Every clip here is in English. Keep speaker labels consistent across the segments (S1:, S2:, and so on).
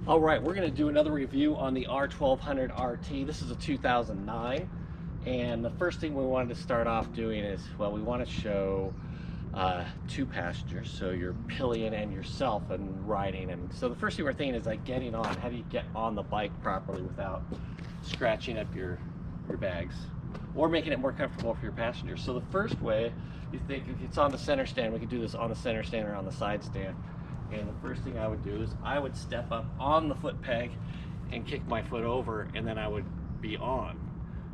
S1: All right, we're going to do another review on the R1200RT. This is a 2009, and the first thing we wanted to start off doing is, well, we want to show two passengers, so your pillion and yourself, and riding. And so the first thing we're thinking is like getting on. How do you get on the bike properly without scratching up your bags, or making it more comfortable for your passengers? So the first way, you think if it's on the center stand, we could do this on the center stand or on the side stand. And the first thing I would do is I would step up on the foot peg and kick my foot over, and then I would be on.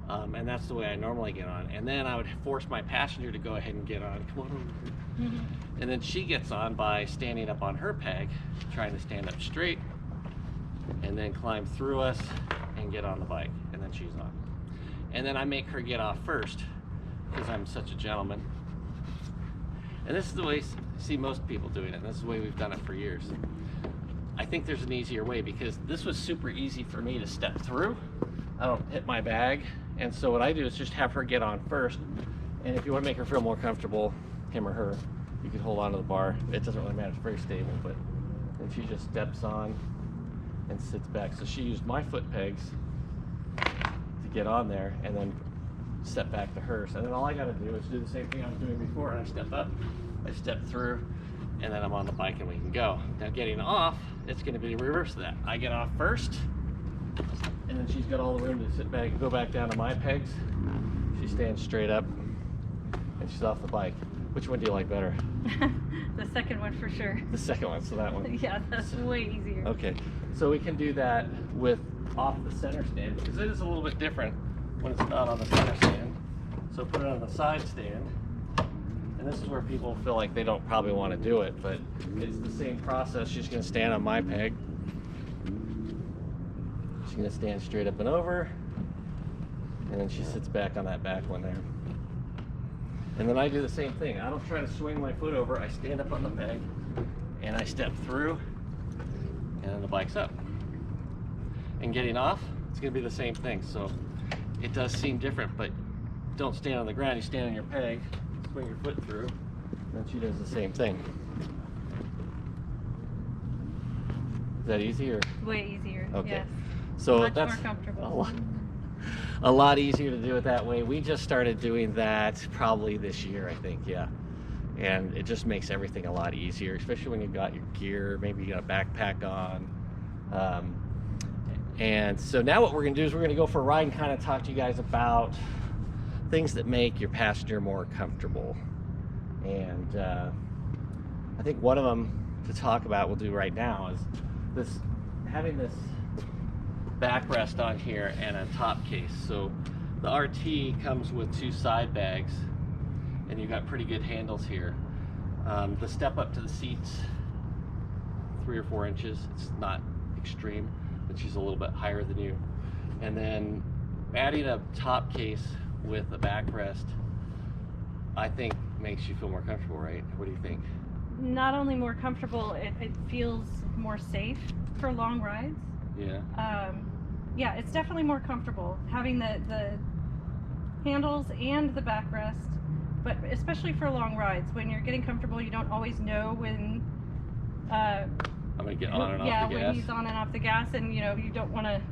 S1: And that's the way I normally get on. And then I would force my passenger to go ahead and get on. Come on over. And then she gets on by standing up on her peg, trying to stand up straight, and then climb through us and get on the bike. And then she's on. And then I make her get off first, because I'm such a gentleman. And this is the way I see most people doing it. And this is the way we've done it for years. I think there's an easier way, because this was super easy for me to step through. I don't hit my bag. And so what I do is just have her get on first. And if you want to make her feel more comfortable, him or her, you can hold on to the bar. It doesn't really matter, it's very stable, but then she just steps on and sits back. So she used my foot pegs to get on there, and then step back to hers. And then all I gotta do is do the same thing I was doing before. And I step up, I step through, and then I'm on the bike and we can go. Now getting off, it's gonna be the reverse of that. I get off first, and then she's got all the room to sit back and go back down to my pegs. She stands straight up and she's off the bike. Which one do you like better?
S2: The second one for sure.
S1: The second one, so that one.
S2: Yeah, that's way easier.
S1: Okay, so we can do that with off the center stand, because it is a little bit different when it's not on the center stand. So put it on the side stand, and this is where people feel like they don't probably want to do it, but it's the same process. She's going to stand on my peg. She's going to stand straight up and over, and then she sits back on that back one there. And then I do the same thing. I don't try to swing my foot over. I stand up on the peg, and I step through, and then the bike's up. And getting off, it's going to be the same thing. So it does seem different, but don't stand on the ground. You stand on your peg, swing your foot through, and then she does the same thing. Is that easier?
S2: Way easier.
S1: Okay.
S2: Yes.
S1: So
S2: Much
S1: that's
S2: more comfortable.
S1: A lot easier to do it that way. We just started doing that probably this year, I think, yeah. And it just makes everything a lot easier, especially when you've got your gear, maybe you got a backpack on. And so now what we're gonna do is we're gonna go for a ride and kind of talk to you guys about things that make your passenger more comfortable. And I think one of them to talk about, we'll do right now, is having this backrest on here and a top case. So the RT comes with two side bags, and you've got pretty good handles here. The step up to the seats, 3 or 4 inches. It's not extreme, but she's a little bit higher than you. And then adding a top case with a backrest, I think makes you feel more comfortable, right? What do you think?
S2: Not only more comfortable, it feels more safe for long rides.
S1: Yeah.
S2: Yeah, it's definitely more comfortable having the handles and the backrest, but especially for long rides when you're getting comfortable, you don't always know when
S1: I'm gonna get on and off the gas.
S2: Yeah, when he's on and off the gas, and you don't want to.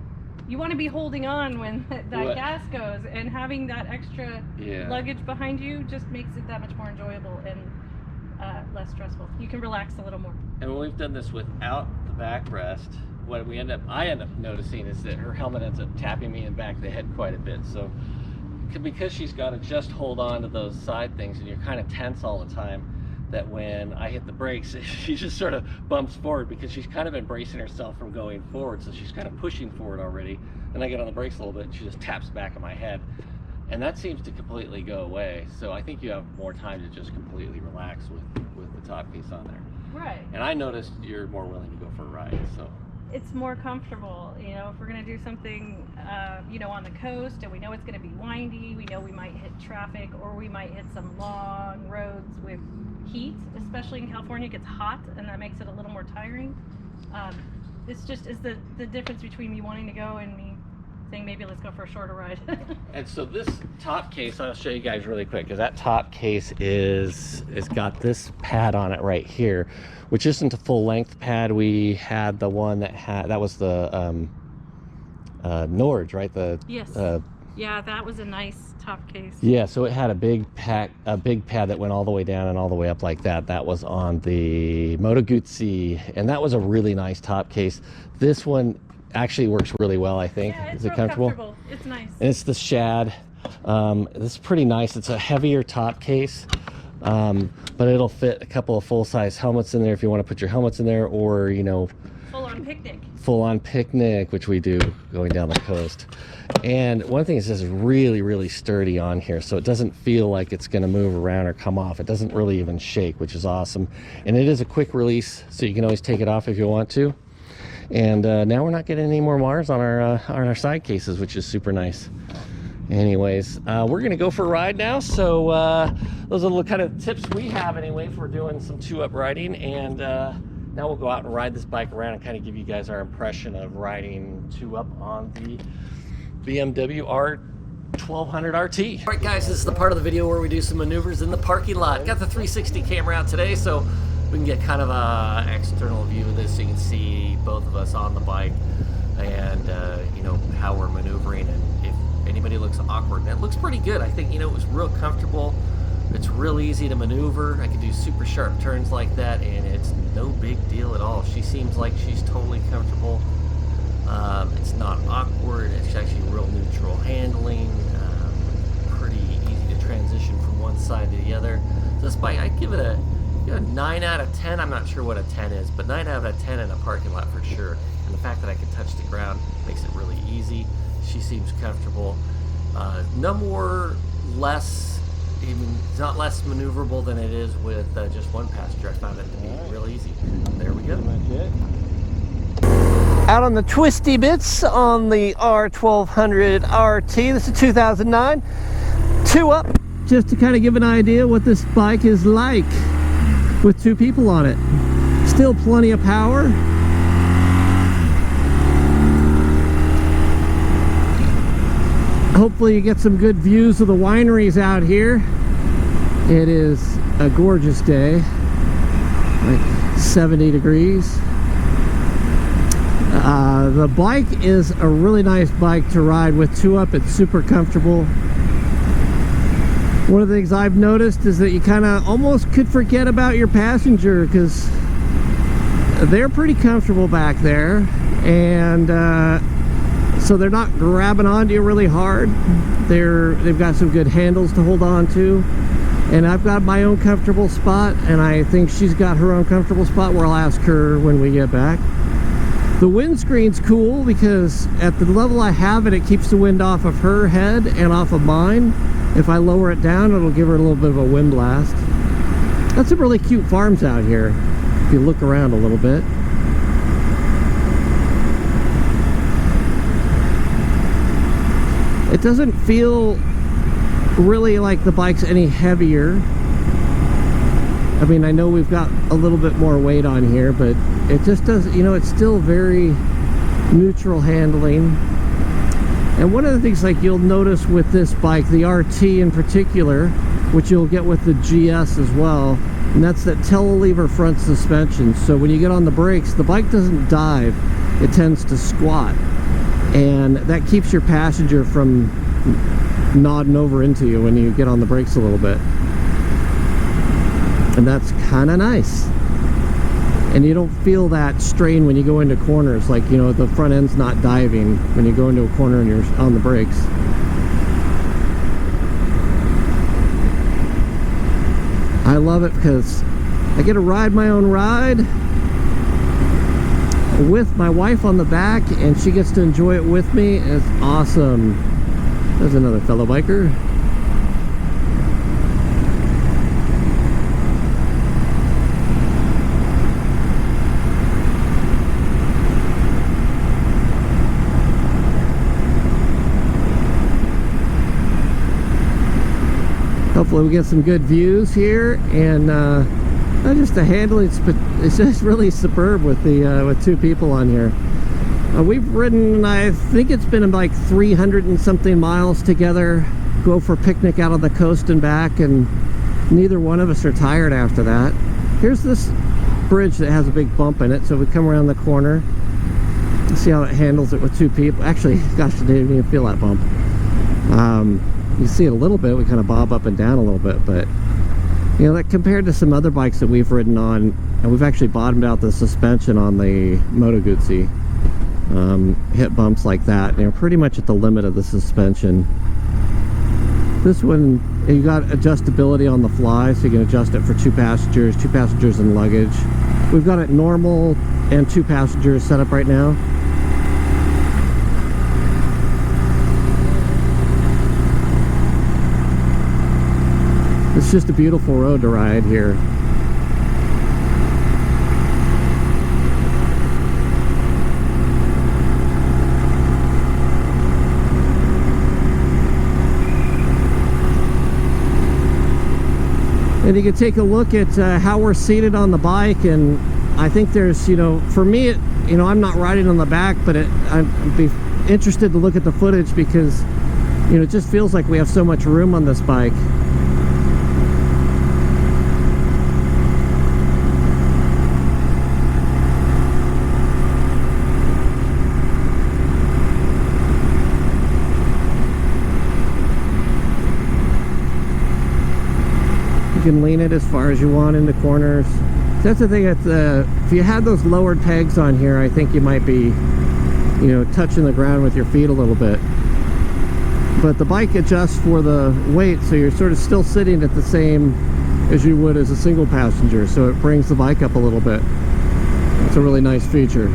S2: You want to be holding on when that gas goes, and having that extra luggage behind you just makes it that much more enjoyable and less stressful. You can relax a little more.
S1: And when we've done this without the backrest, what I end up noticing is that her helmet ends up tapping me in the back of the head quite a bit. So because she's got to just hold on to those side things, and you're kind of tense all the time, that when I hit the brakes, she just sort of bumps forward, because she's kind of embracing herself from going forward. So she's kind of pushing forward already. Then I get on the brakes a little bit, and she just taps back on my head. And that seems to completely go away. So I think you have more time to just completely relax with the top piece on there.
S2: Right.
S1: And I noticed you're more willing to go for a ride, so.
S2: It's more comfortable, if we're going to do something, on the coast, and we know it's going to be windy, we know we might hit traffic, or we might hit some long roads with heat, especially in California. It gets hot, and that makes it a little more tiring. This just is the difference between me wanting to go and me saying maybe let's go for a shorter ride.
S1: And so this top case, I'll show you guys really quick, because that top case is got this pad on it right here, which isn't a full length pad. We had the one that was the Norge, right?
S2: Yes. Yeah, that was a nice top case.
S1: Yeah, so it had a big pad that went all the way down and all the way up like that. That was on the Moto Guzzi, and that was a really nice top case. This one actually works really well, I think.
S2: Yeah, it's
S1: Is it
S2: real
S1: comfortable?
S2: It's nice.
S1: And it's the Shad. This is pretty nice. It's a heavier top case, but it'll fit a couple of full-size helmets in there if you want to put your helmets in there, or, you know, full-on picnic, which we do going down the coast. And one thing is, this is really sturdy on here, so it doesn't feel like it's going to move around or come off. It doesn't really even shake, which is awesome. And it is a quick release, so you can always take it off if you want to. And now we're not getting any more Mars on our side cases, which is super nice. Anyways, we're gonna go for a ride now. So those are the kind of tips we have anyway for doing some two-up riding. And now we'll go out and ride this bike around and kind of give you guys our impression of riding two-up on the BMW R1200RT. All right, guys, this is the part of the video where we do some maneuvers in the parking lot. Got the 360 camera out today, so we can get kind of a external view of this, so you can see both of us on the bike and you know, how we're maneuvering, and if anybody looks awkward. And it looks pretty good. I think, you know, it was real comfortable. It's real easy to maneuver. I can do super sharp turns like that, and it's no big deal at all. She seems like she's totally comfortable. It's not awkward. It's actually real neutral handling. Pretty easy to transition from one side to the other. So this bike, I'd give it a 9 out of 10. I'm not sure what a 10 is, but 9 out of 10 in a parking lot for sure. And the fact that I can touch the ground makes it really easy. She seems comfortable. It's not less maneuverable than it is with just one passenger. I found it to be real easy. There we go. Out on the twisty bits on the R1200RT. This is 2009. Two up, just to kind of give an idea what this bike is like with two people on it. Still plenty of power. Hopefully you get some good views of the wineries out here. It is a gorgeous day, like 70 degrees. The bike is a really nice bike to ride with two up. It's super comfortable. One of the things I've noticed is that you kind of almost could forget about your passenger, because they're pretty comfortable back there, and so they're not grabbing onto you really hard. They've got some good handles to hold on to, and I've got my own comfortable spot, and I think she's got her own comfortable spot where I'll ask her when we get back. The windscreen's cool because at the level I have it, it keeps the wind off of her head and off of mine. If I lower it down, it'll give her a little bit of a wind blast. Got some really cute farms out here if you look around a little bit. It doesn't feel really like the bike's any heavier. I mean, I know we've got a little bit more weight on here, but it just does, you know, it's still very neutral handling. And one of the things, like, you'll notice with this bike, the RT in particular, which you'll get with the GS as well, and that's that telelever front suspension. So when you get on the brakes, the bike doesn't dive, it tends to squat. And that keeps your passenger from nodding over into you when you get on the brakes a little bit. And that's kind of nice. And you don't feel that strain when you go into corners, like, you know, the front end's not diving when you go into a corner and you're on the brakes. I love it because I get to ride my own ride with my wife on the back, and she gets to enjoy it with me. It's awesome. There's another fellow biker. Hopefully we get some good views here, and just the handling, it's just really superb with the with two people on here. We've ridden, I think it's been like 300 and something miles together, go for a picnic out on the coast and back, and neither one of us are tired after that. Here's this bridge that has a big bump in it, so we come around the corner. See how it handles it with two people. Actually, gosh, I didn't even feel that bump. You see it a little bit, we kind of bob up and down a little bit, but you know, that compared to some other bikes that we've ridden on, and we've actually bottomed out the suspension on the Moto Guzzi. Hit bumps like that, and you're pretty much at the limit of the suspension. This one, you got adjustability on the fly, so you can adjust it for two passengers and luggage. We've got it normal and 2 passengers set up right now. It's just a beautiful road to ride here. And you can take a look at how we're seated on the bike, and I think there's, you know, for me, you know, I'm not riding on the back, but I'd be interested to look at the footage because, you know, it just feels like we have so much room on this bike. You can lean it as far as you want into corners. That's the thing, if you had those lowered pegs on here, I think you might be, you know, touching the ground with your feet a little bit. But the bike adjusts for the weight, so you're sort of still sitting at the same as you would as a single passenger, so it brings the bike up a little bit. It's a really nice feature.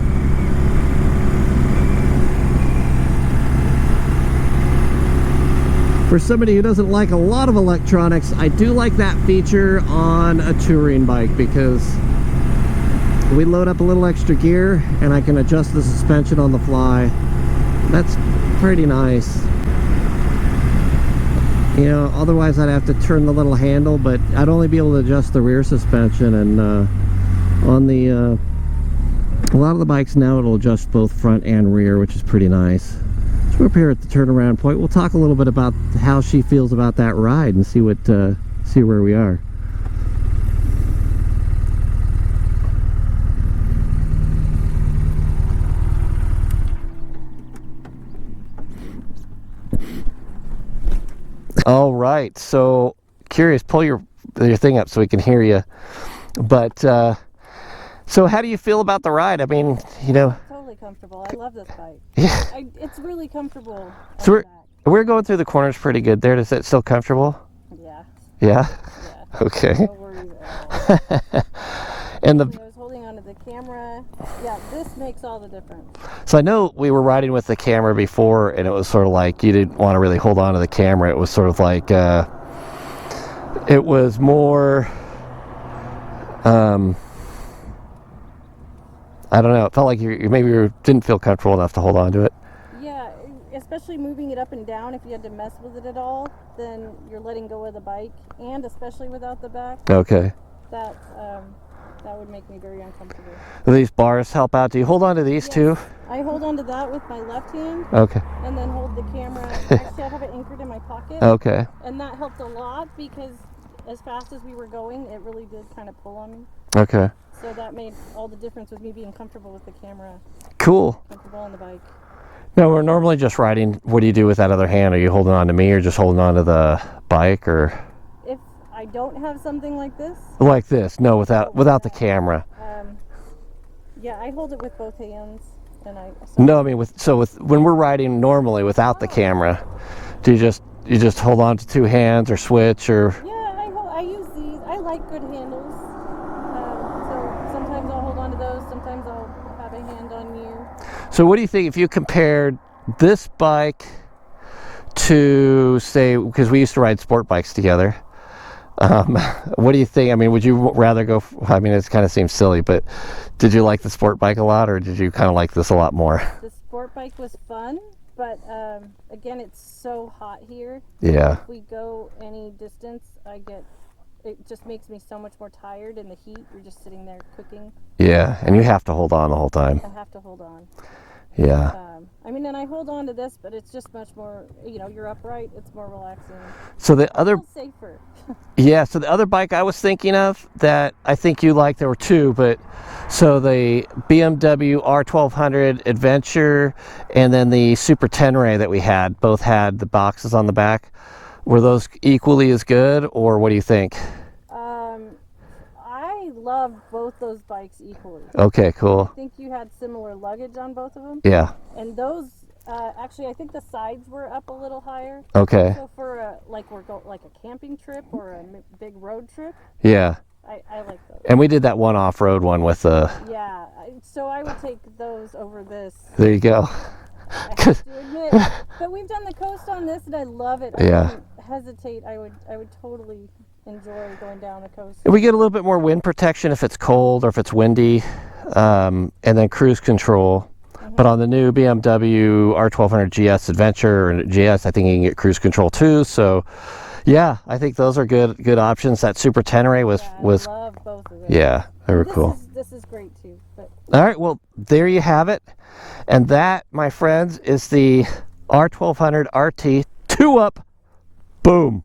S1: For somebody who doesn't like a lot of electronics, I do like that feature on a touring bike because we load up a little extra gear and I can adjust the suspension on the fly. That's pretty nice. You know, otherwise I'd have to turn the little handle, but I'd only be able to adjust the rear suspension, and on the a lot of the bikes now it'll adjust both front and rear, which is pretty nice. We're up here at the turnaround point. We'll talk a little bit about how she feels about that ride and see what see where we are. All right, so curious, pull your thing up so we can hear you. But so how do you feel about the ride? I mean, you know,
S2: comfortable. I love this bike.
S1: Yeah.
S2: It's really comfortable.
S1: So we're going through the corners pretty good there. Is it still comfortable?
S2: Yeah.
S1: Yeah?
S2: Yeah.
S1: Okay.
S2: No worries at all.
S1: And
S2: I was holding onto the camera. Yeah, this makes all the difference.
S1: So I know we were riding with the camera before, and it was sort of like you didn't want to really hold on to the camera. It was sort of like it was more I don't know, it felt like you maybe didn't feel comfortable enough to hold on to it.
S2: Yeah, especially moving it up and down. If you had to mess with it at all, then you're letting go of the bike, and especially without the back.
S1: Okay.
S2: That would make me very uncomfortable.
S1: Do these bars help out? Do you hold on to these too?
S2: I hold on to that with my left hand.
S1: Okay.
S2: And then hold the camera. Actually, I have it anchored in my pocket.
S1: Okay.
S2: And that helped a lot because as fast as we were going, it really did kind of pull on me.
S1: Okay.
S2: So that made all the difference with me being comfortable with the camera.
S1: Cool.
S2: Comfortable on the bike.
S1: No, we're normally just riding. What do you do with that other hand? Are you holding on to me or just holding on to the bike, or?
S2: If I don't have something like this.
S1: Like this? No, without the camera.
S2: Yeah, I hold it with both hands, and
S1: No, I mean with when we're riding normally without the camera, do you just hold on to two hands or switch or?
S2: Yeah, I use these. I like good handles. So sometimes I'll hold on to those. Sometimes I'll have a hand on you.
S1: So what do you think if you compared this bike to, say, because we used to ride sport bikes together, what do you think? I mean, would you rather go, I mean, it kind of seems silly, but did you like the sport bike a lot, or did you kind of like this a lot more?
S2: The sport bike was fun, but again, it's so hot here.
S1: Yeah.
S2: If we go any distance, it just makes me so much more tired in the heat. You're just sitting there cooking.
S1: Yeah, and you have to hold on the whole time.
S2: I have to hold on.
S3: Yeah.
S2: I mean, and I hold on to this, but it's just much more, you know, you're upright, it's more relaxing.
S3: So the
S2: I
S3: other,
S2: feel safer.
S3: yeah, so the other bike I was thinking of that I think you like, there were two, but so the BMW R1200 Adventure and then the Super Tenere that we had, both had the boxes on the back. Were those equally as good, or what do you think?
S2: I love both those bikes equally.
S3: Okay,
S2: I
S3: cool.
S2: think you had similar luggage on both of them.
S3: Yeah.
S2: And those, actually, I think the sides were up a little higher.
S3: Okay.
S2: So for a, like like a camping trip or a big road trip,
S3: Yeah.
S2: I like those.
S3: And we did that one off-road one with the.
S2: Yeah, so I would take those over this.
S3: There you go.
S2: I have to admit, but we've done the coast on this, and I love it. I
S3: Yeah.
S2: wouldn't hesitate. I would totally enjoy going down the coast.
S3: We get a little bit more wind protection if it's cold or if it's windy, and then cruise control. But on the new BMW R1200 GS Adventure or GS, I think you can get cruise control too. So, yeah, I think those are good options. That Super Tenere was
S2: I love both of those.
S3: yeah, they were cool.
S2: This is great too. But
S3: All right, well, there you have it. And that, my friends, is the R1200 RT 2-up. Boom.